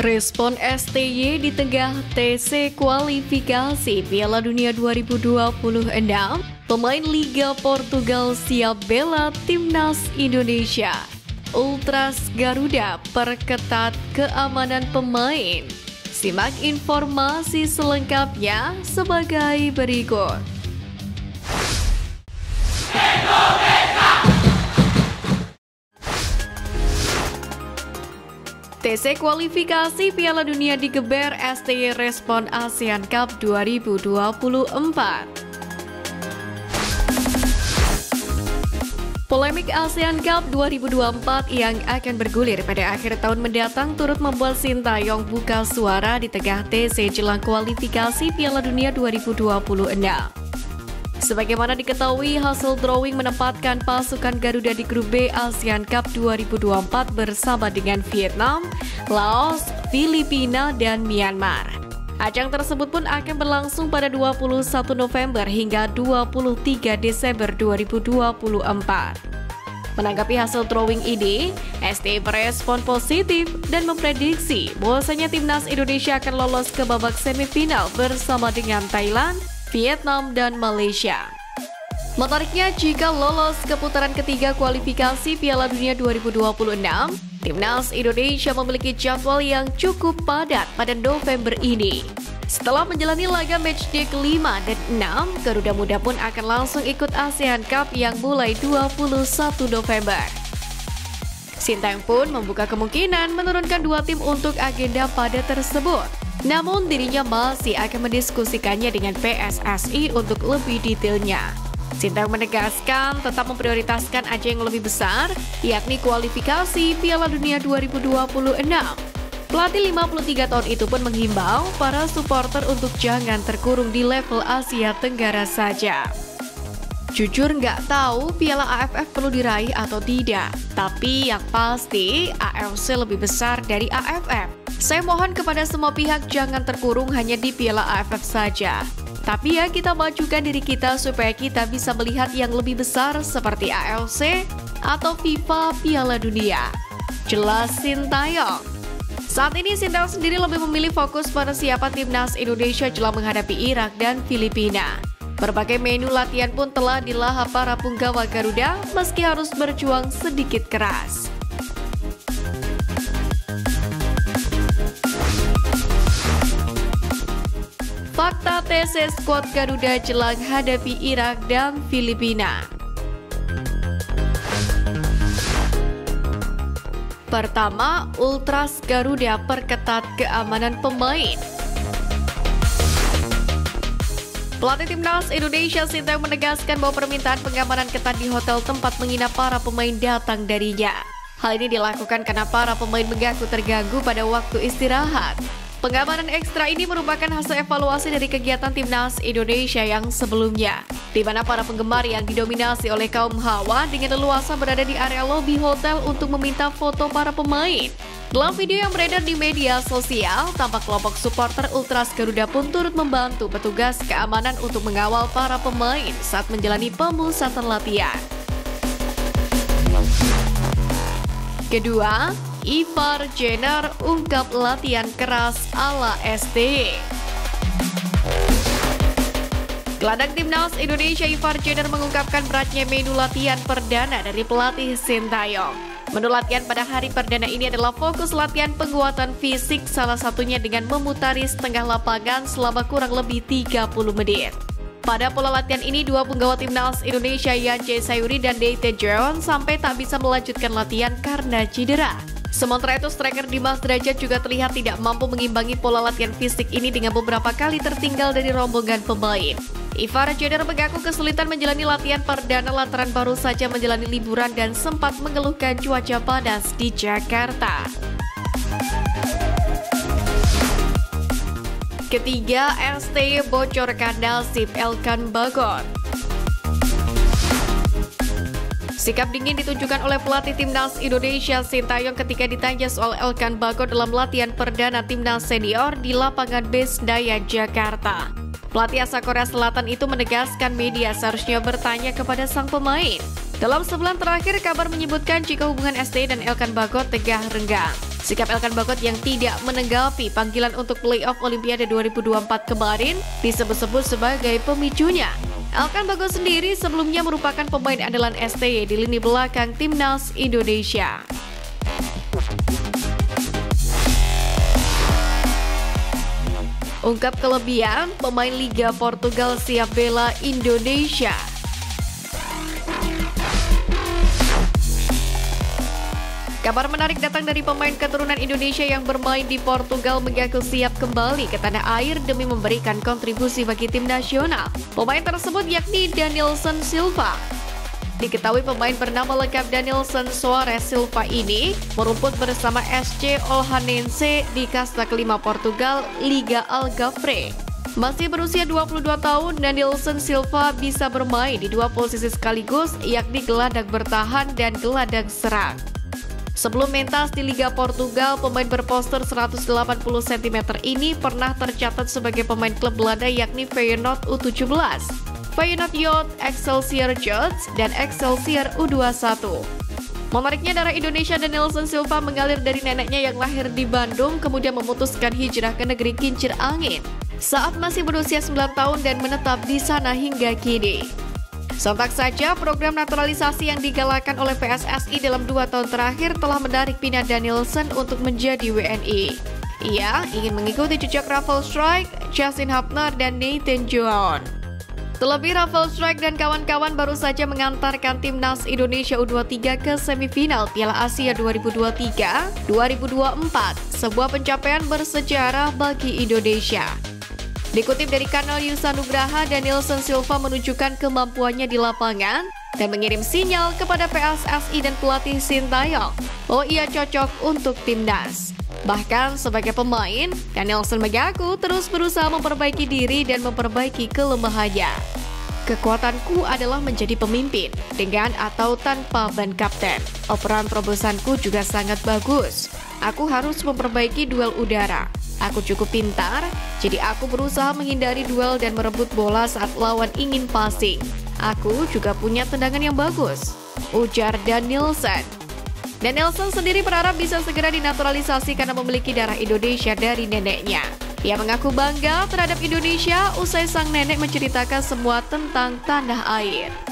Respon STY di tengah TC kualifikasi Piala Dunia 2026, pemain Liga Portugal siap bela Timnas Indonesia. Ultras Garuda perketat keamanan pemain. Simak informasi selengkapnya sebagai berikut. TC kualifikasi Piala Dunia digeber, STY respon ASEAN Cup 2024. Polemik ASEAN Cup 2024 yang akan bergulir pada akhir tahun mendatang turut membuat Sintayong buka suara di tengah TC jelang kualifikasi Piala Dunia 2026. Sebagaimana diketahui, hasil drawing menempatkan pasukan Garuda di grup B ASEAN Cup 2024 bersama dengan Vietnam, Laos, Filipina, dan Myanmar. Ajang tersebut pun akan berlangsung pada 21 November hingga 23 Desember 2024. Menanggapi hasil drawing ini, STY berespon positif dan memprediksi bahwasanya Timnas Indonesia akan lolos ke babak semifinal bersama dengan Thailand, Vietnam, dan Malaysia. Menariknya, jika lolos ke putaran ketiga kualifikasi Piala Dunia 2026, Timnas Indonesia memiliki jadwal yang cukup padat pada November ini. Setelah menjalani laga matchday ke-5 dan 6, Garuda Muda pun akan langsung ikut ASEAN Cup yang mulai 21 November. Sintayong pun membuka kemungkinan menurunkan dua tim untuk agenda padat tersebut. Namun dirinya masih akan mendiskusikannya dengan PSSI untuk lebih detailnya. Sintayong menegaskan tetap memprioritaskan ajang yang lebih besar, yakni kualifikasi Piala Dunia 2026. Pelatih 53 tahun itu pun menghimbau para supporter untuk jangan terkurung di level Asia Tenggara saja. Jujur nggak tahu Piala AFF perlu diraih atau tidak, tapi yang pasti AFC lebih besar dari AFF. Saya mohon kepada semua pihak jangan terkurung hanya di Piala AFF saja. Tapi ya kita majukan diri kita supaya kita bisa melihat yang lebih besar seperti AFC atau FIFA Piala Dunia. Jelas Sintayong. Saat ini Sintayong sendiri lebih memilih fokus pada siapan Timnas Indonesia jelang menghadapi Irak dan Filipina. Berbagai menu latihan pun telah dilahap para punggawa Garuda meski harus berjuang sedikit keras. Fakta TC skuad Garuda jelang hadapi Irak dan Filipina. Pertama, Ultras Garuda perketat keamanan pemain. Pelatih Timnas Indonesia Sintayong menegaskan bahwa permintaan pengamanan ketat di hotel tempat menginap para pemain datang darinya. Hal ini dilakukan karena para pemain mengaku terganggu pada waktu istirahat. Pengamanan ekstra ini merupakan hasil evaluasi dari kegiatan Timnas Indonesia yang sebelumnya, di mana para penggemar yang didominasi oleh kaum hawa dengan leluasa berada di area lobi hotel untuk meminta foto para pemain. Dalam video yang beredar di media sosial, tampak kelompok supporter Ultras Garuda pun turut membantu petugas keamanan untuk mengawal para pemain saat menjalani pemusatan latihan. Kedua, Ivar Jenner ungkap latihan keras ala STY. Gelandang Timnas Indonesia Ivar Jenner mengungkapkan beratnya menu latihan perdana dari pelatih Sintayong. Menu latihan pada hari perdana ini adalah fokus latihan penguatan fisik, salah satunya dengan memutari setengah lapangan selama kurang lebih 30 menit. Pada pola latihan ini, dua punggawa Timnas Indonesia Yance Sayuri dan Deite Jeon sampai tak bisa melanjutkan latihan karena cedera. Sementara itu, striker Dimas Derajat juga terlihat tidak mampu mengimbangi pola latihan fisik ini dengan beberapa kali tertinggal dari rombongan pemain. Ivar Jenner mengaku kesulitan menjalani latihan perdana lantaran baru saja menjalani liburan dan sempat mengeluhkan cuaca panas di Jakarta. Ketiga, STY bocorkan nasib Elkan Bagot. Sikap dingin ditunjukkan oleh pelatih Timnas Indonesia Sintayong ketika ditanya soal Elkan Bagot dalam latihan perdana Timnas Senior di lapangan Besdaya, Jakarta. Pelatih asal Korea Selatan itu menegaskan media seharusnya bertanya kepada sang pemain. Dalam sebulan terakhir, kabar menyebutkan jika hubungan STY dan Elkan Bagot tengah renggang. Sikap Elkan Bagot yang tidak menanggapi panggilan untuk playoff Olimpiade 2024 kemarin disebut-sebut sebagai pemicunya. Elkan Bagot sendiri sebelumnya merupakan pemain andalan STY di lini belakang Timnas Indonesia. Ungkap kelebihan, pemain Liga Portugal siap bela Indonesia. Kabar menarik datang dari pemain keturunan Indonesia yang bermain di Portugal mengaku siap kembali ke tanah air demi memberikan kontribusi bagi tim nasional. Pemain tersebut yakni Danilson Silva. Diketahui pemain bernama lengkap Danilson Soares Silva ini merumput bersama SC Olhanense di kasta kelima Portugal, Liga Algarve. Masih berusia 22 tahun, Danilson Silva bisa bermain di dua posisi sekaligus, yakni gelandang bertahan dan gelandang serang. Sebelum mentas di Liga Portugal, pemain berpostur 180 cm ini pernah tercatat sebagai pemain klub Belanda yakni Feyenoord U17, Feyenoord Youth, Excelsior Jets, dan Excelsior U21. Menariknya, darah Indonesia Danilson Silva mengalir dari neneknya yang lahir di Bandung, kemudian memutuskan hijrah ke negeri kincir angin saat masih berusia 9 tahun dan menetap di sana hingga kini. Sontak saja, program naturalisasi yang digalakan oleh PSSI dalam 2 tahun terakhir telah menarik minat Danilson untuk menjadi WNI. Ia ingin mengikuti jejak Rafael Struijk, Justin Hubner, dan Nathan Joon. Terlebih, Rafael Struijk dan kawan-kawan baru saja mengantarkan timnas Indonesia U23 ke semifinal Piala Asia 2023-2024, sebuah pencapaian bersejarah bagi Indonesia. Dikutip dari kanal Yusa Nugraha, Danilson Silva menunjukkan kemampuannya di lapangan dan mengirim sinyal kepada PSSI dan pelatih Sintayong. Oh, ia cocok untuk timnas. Bahkan sebagai pemain, Danilson mengaku terus berusaha memperbaiki diri dan memperbaiki kelemahannya. Kekuatanku adalah menjadi pemimpin, dengan atau tanpa ban kapten. Operan terobosanku juga sangat bagus. Aku harus memperbaiki duel udara. Aku cukup pintar, jadi aku berusaha menghindari duel dan merebut bola saat lawan ingin passing. Aku juga punya tendangan yang bagus, ujar Danilson. Danilson sendiri berharap bisa segera dinaturalisasi karena memiliki darah Indonesia dari neneknya. Ia mengaku bangga terhadap Indonesia usai sang nenek menceritakan semua tentang tanah air.